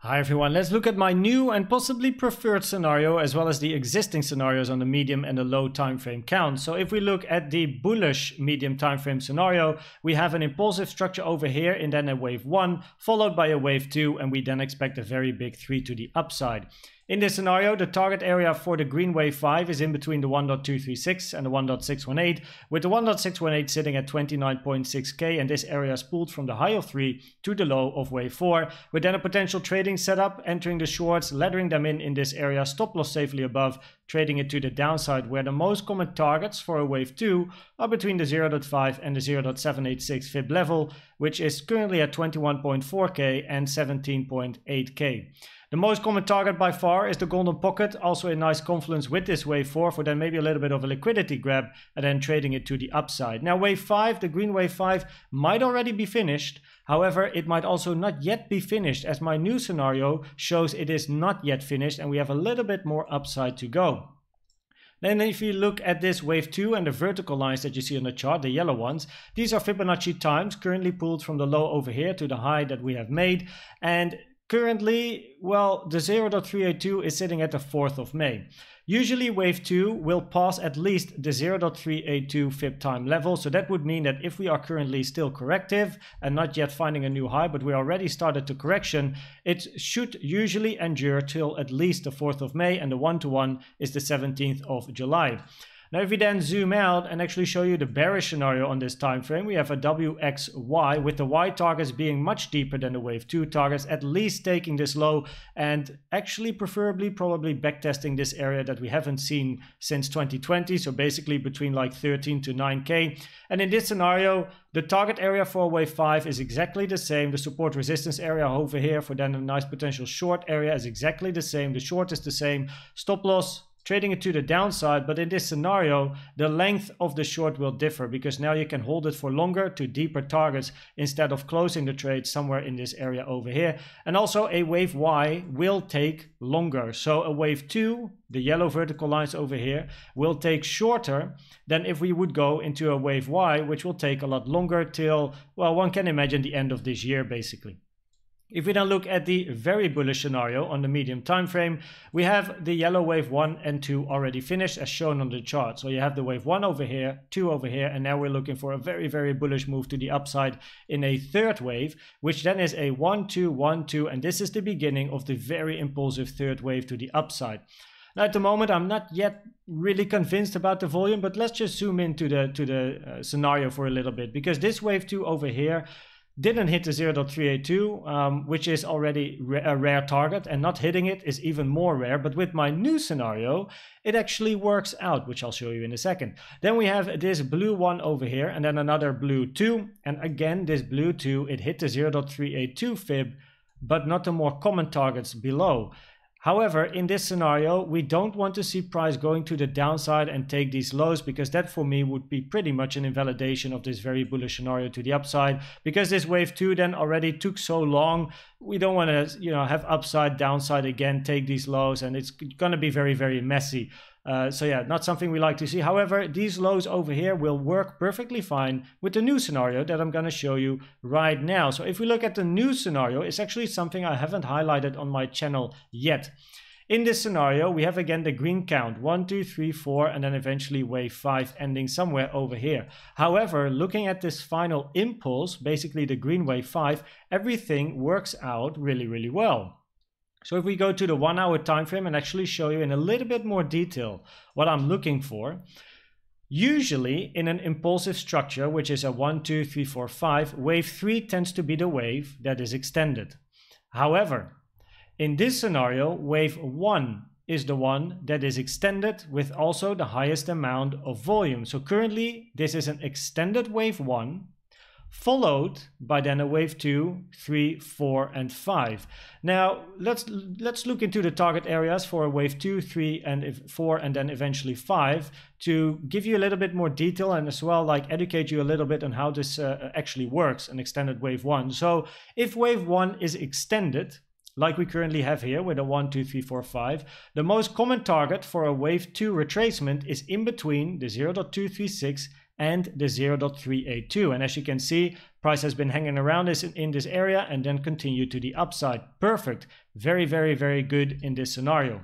Hi everyone, let's look at my new and possibly preferred scenario as well as the existing scenarios on the medium and the low time frame count. So if we look at the bullish medium time frame scenario, we have an impulsive structure over here and then a wave 1 followed by a wave 2, and we then expect a very big 3 to the upside. In this scenario, the target area for the green wave 5 is in between the 1.236 and the 1.618, with the 1.618 sitting at 29.6k, and this area is pulled from the high of 3 to the low of wave 4, with then a potential trading setup, entering the shorts, laddering them in this area, stop loss safely above, trading it to the downside, where the most common targets for a wave 2 are between the 0.5 and the 0.786 fib level, which is currently at 21.4k and 17.8k. The most common target by far is the golden pocket, also a nice confluence with this wave 4 for then maybe a little bit of a liquidity grab and then trading it to the upside. Now wave 5, the green wave 5 might already be finished. However, it might also not yet be finished, as my new scenario shows it is not yet finished and we have a little bit more upside to go. Then if you look at this wave 2 and the vertical lines that you see on the chart, the yellow ones, these are Fibonacci times currently pulled from the low over here to the high that we have made. And currently, well, the 0.382 is sitting at the 4th of May. Usually wave 2 will pass at least the 0.382 fib time level. So that would mean that if we are currently still corrective and not yet finding a new high, but we already started the correction, it should usually endure till at least the 4th of May, and the 1-to-1 is the 17th of July. Now, if we then zoom out and actually show you the bearish scenario on this time frame, we have a WXY with the Y targets being much deeper than the wave 2 targets, at least taking this low and actually preferably probably backtesting this area that we haven't seen since 2020. So basically between like 13 to 9k. And in this scenario, the target area for wave 5 is exactly the same. The support resistance area over here for then a nice potential short area is exactly the same. The short is the same. Stop loss, trading it to the downside, but in this scenario, the length of the short will differ because now you can hold it for longer to deeper targets instead of closing the trade somewhere in this area over here. And also a wave Y will take longer. So a wave 2, the yellow vertical lines over here, will take shorter than if we would go into a wave Y, which will take a lot longer till, well, one can imagine the end of this year basically. If we then look at the very bullish scenario on the medium time frame, we have the yellow wave 1 and 2 already finished as shown on the chart. So you have the wave 1 over here, 2 over here, and now we're looking for a very, very bullish move to the upside in a third wave, which then is a 1, 2, 1, 2, and this is the beginning of the very impulsive third wave to the upside. Now at the moment, I'm not yet really convinced about the volume, but let's just zoom into the scenario for a little bit, because this wave 2 over here didn't hit the 0.382, which is already a rare target, and not hitting it is even more rare. But with my new scenario, it actually works out, which I'll show you in a second. Then we have this blue 1 over here, and then another blue 2. And again, this blue 2, it hit the 0.382 fib, but not the more common targets below. However, in this scenario, we don't want to see price going to the downside and take these lows, because that for me would be pretty much an invalidation of this very bullish scenario to the upside, because this wave 2 then already took so long. We don't want to, have upside, downside again, take these lows, and it's going to be very, very messy. So yeah, not something we like to see. However, these lows over here will work perfectly fine with the new scenario that I'm going to show you right now. So if we look at the new scenario, it's actually something I haven't highlighted on my channel yet. In this scenario, we have again the green count, 1, 2, 3, 4, and then eventually wave 5 ending somewhere over here. However, looking at this final impulse, basically the green wave 5, everything works out really, really well. So if we go to the 1 hour time frame and actually show you in a little bit more detail what I'm looking for, usually in an impulsive structure, which is a 1, 2, 3, 4, 5, wave 3 tends to be the wave that is extended. However, in this scenario, wave 1 is the one that is extended with also the highest amount of volume. So currently this is an extended wave 1, followed by then a wave 2, 3, 4, and 5. Now let's look into the target areas for a wave 2, 3, and 4, and then eventually 5 to give you a little bit more detail, and as well like educate you a little bit on how this actually works, an extended wave 1. So if wave 1 is extended, like we currently have here with a 1, 2, 3, 4, 5, the most common target for a wave 2 retracement is in between the 0.236 and the 0.382. And as you can see, price has been hanging around in this area and then continued to the upside. Perfect. Very, very, very good in this scenario.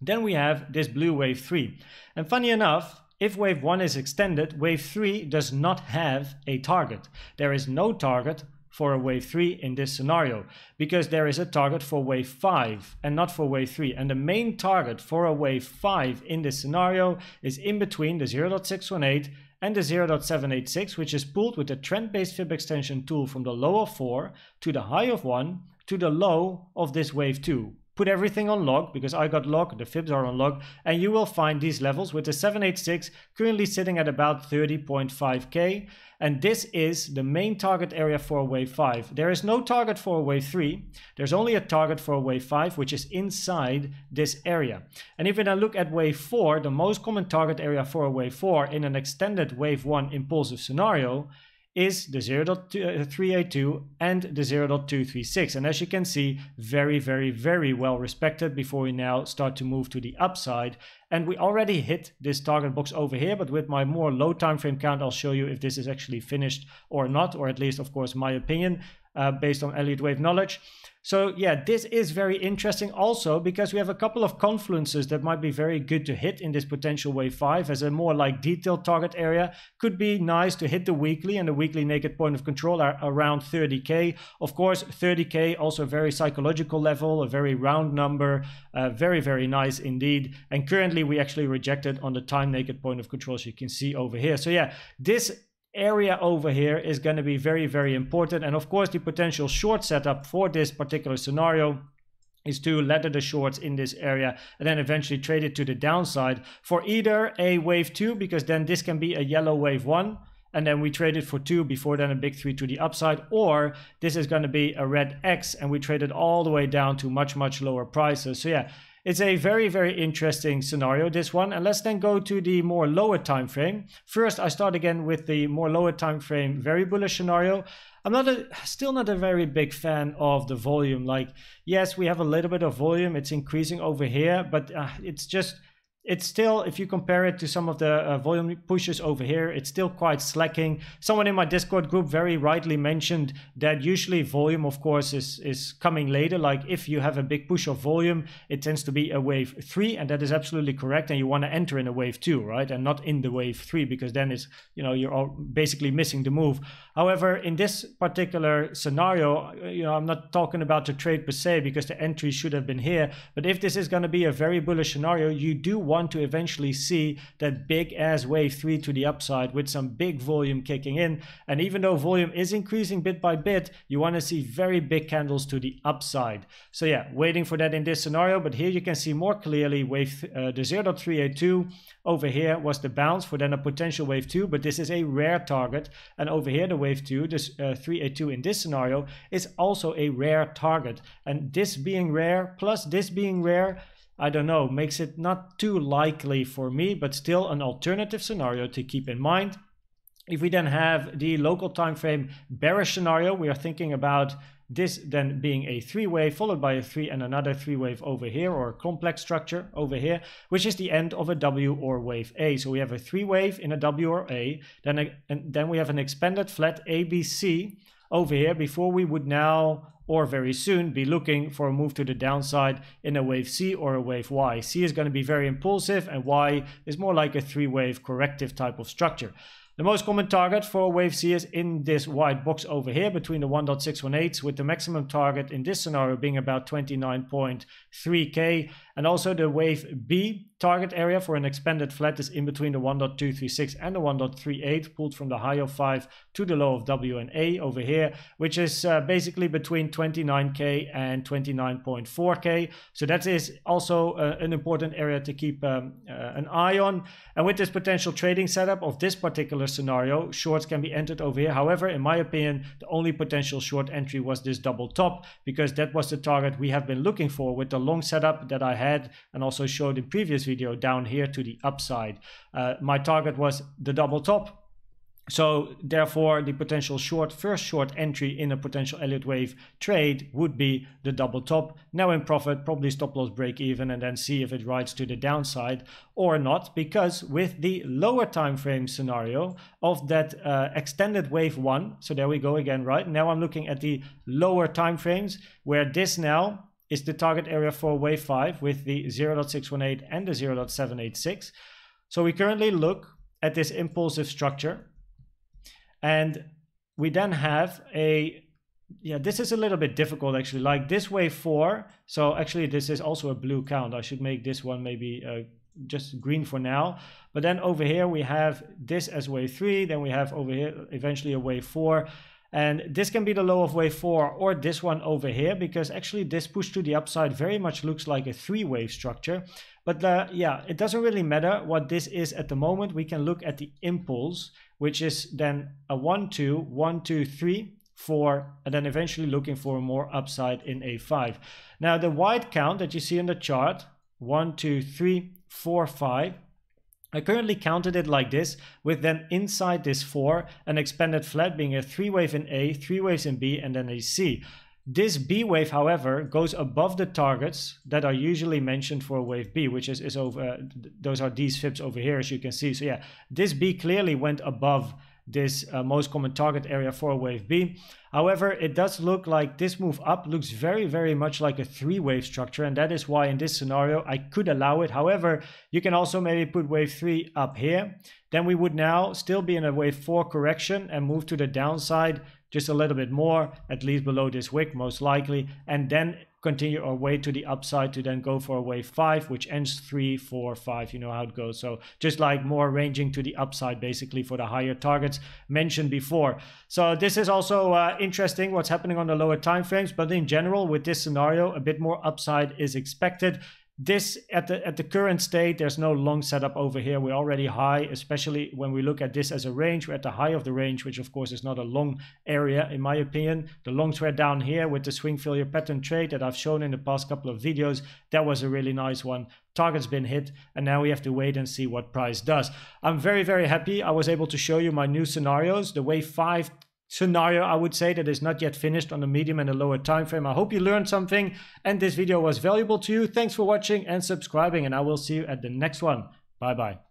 Then we have this blue wave 3. And funny enough, if wave 1 is extended, wave 3 does not have a target. There is no target for a wave 3 in this scenario, because there is a target for wave 5 and not for wave 3. And the main target for a wave 5 in this scenario is in between the 0.618 and the 0.786, which is pulled with the trend-based fib extension tool from the low of 4 to the high of 1 to the low of this wave 2. Put everything on log, because I got log, the fibs are on log, and you will find these levels with the 786 currently sitting at about 30.5k, and this is the main target area for wave 5. There is no target for wave 3, there's only a target for wave 5, which is inside this area. And if we now look at wave 4, the most common target area for a wave 4 in an extended wave 1 impulsive scenario is the 0.382 and the 0.236. And as you can see, very, very, very well respected before we now start to move to the upside. And we already hit this target box over here, but with my more low time frame count, I'll show you if this is actually finished or not, or at least, of course, my opinion based on Elliott Wave knowledge. So yeah, this is very interesting also because we have a couple of confluences that might be very good to hit in this potential wave 5 as a more like detailed target area. Could be nice to hit the weekly, and the weekly naked point of control are around 30k. Of course, 30k also a very psychological level, a very round number, very, very nice indeed. And currently we actually rejected on the time naked point of control, as you can see over here. So yeah, this area over here is going to be very, very important. And of course, the potential short setup for this particular scenario is to ladder the shorts in this area and then eventually trade it to the downside for either a wave 2, because then this can be a yellow wave 1 and then we trade it for 2 before then a big 3 to the upside, or this is going to be a red X and we trade it all the way down to much, much lower prices. So yeah, it's a very, very interesting scenario, this one. And let's then go to the more lower time frame. First, I start again with the more lower time frame, very bullish scenario. I'm still not a very big fan of the volume. Like, yes, we have a little bit of volume. It's increasing over here, but it's still, if you compare it to some of the volume pushes over here, it's still quite slacking. Someone in my Discord group very rightly mentioned that usually volume, of course, is coming later. Like if you have a big push of volume, it tends to be a wave 3, and that is absolutely correct. And you want to enter in a wave 2, right? And not in the wave 3, because then it's, you know, you're all basically missing the move. However, in this particular scenario, you know, I'm not talking about the trade per se, because the entry should have been here. But if this is going to be a very bullish scenario, you do want to eventually see that big ass wave 3 to the upside with some big volume kicking in. And even though volume is increasing bit by bit, you want to see very big candles to the upside. So yeah, waiting for that in this scenario. But here you can see more clearly the 0.382 over here was the bounce for then a potential wave 2, but this is a rare target. And over here the wave 2, this 382 in this scenario, is also a rare target. And this being rare plus this being rare, I don't know, makes it not too likely for me, but still an alternative scenario to keep in mind. If we then have the local time frame bearish scenario, we are thinking about this then being a 3-wave followed by a 3 and another 3-wave over here, or a complex structure over here, which is the end of a W or wave A. So we have a 3-wave in a W or A, then we have an expanded flat ABC over here before we would now or very soon be looking for a move to the downside in a wave C or a wave Y. C is going to be very impulsive and Y is more like a 3-wave corrective type of structure. The most common target for wave C is in this white box over here between the 1.618s, with the maximum target in this scenario being about 29.3k. And also the wave B target area for an expanded flat is in between the 1.236 and the 1.38, pulled from the high of 5 to the low of W and A over here, which is basically between 29k and 29.4k. So that is also an important area to keep an eye on. And with this potential trading setup of this particular scenario, shorts can be entered over here. However, in my opinion, the only potential short entry was this double top, because that was the target we have been looking for with the long setup that I had and also showed in previous video down here to the upside. My target was the double top. So therefore, the potential first short entry in a potential Elliott Wave trade would be the double top. Now in profit, probably stop loss break even, and then see if it rides to the downside or not. Because with the lower time frame scenario of that extended wave 1, so there we go again, right? Now I'm looking at the lower time frames, where this now is the target area for wave 5 with the 0.618 and the 0.786. So we currently look at this impulsive structure. And we then have this is a little bit difficult actually, like this wave 4. So actually this is also a blue count. I should make this one maybe just green for now. But then over here we have this as wave 3. Then we have over here eventually a wave 4. And this can be the low of wave 4 or this one over here, because actually this push to the upside very much looks like a 3-wave structure. But yeah, it doesn't really matter what this is at the moment. We can look at the impulse, which is then a 1, 2, 1, 2, 3, 4, and then eventually looking for more upside in A5. Now the wide count that you see in the chart, 1, 2, 3, 4, 5. I currently counted it like this, with then inside this 4, an expanded flat being a 3-wave in A, 3 waves in B, and then a C. This B wave, however, goes above the targets that are usually mentioned for wave B, which is over, those are these fibs over here, as you can see. So yeah, this B clearly went above this most common target area for wave B. However, it does look like this move up looks very, very much like a 3-wave structure, and that is why in this scenario I could allow it. However, you can also maybe put wave 3 up here. Then we would now still be in a wave 4 correction and move to the downside just a little bit more, at least below this wick most likely, and then continue our way to the upside to then go for a wave 5, which ends 3, 4, 5, you know how it goes. So just like more ranging to the upside basically for the higher targets mentioned before. So this is also interesting what's happening on the lower time frames, but in general with this scenario a bit more upside is expected. This at the current state, there's no long setup over here. We're already high, especially when we look at this as a range. We're at the high of the range, which of course is not a long area in my opinion. The longs were down here with the swing failure pattern trade that I've shown in the past couple of videos. That was a really nice one. Target's been hit, and now we have to wait and see what price does. I'm very, very happy I was able to show you my new scenarios. The wave 5 scenario, I would say, that is not yet finished on the medium and the lower time frame. I hope you learned something and this video was valuable to you. Thanks for watching and subscribing, and I will see you at the next one. Bye bye.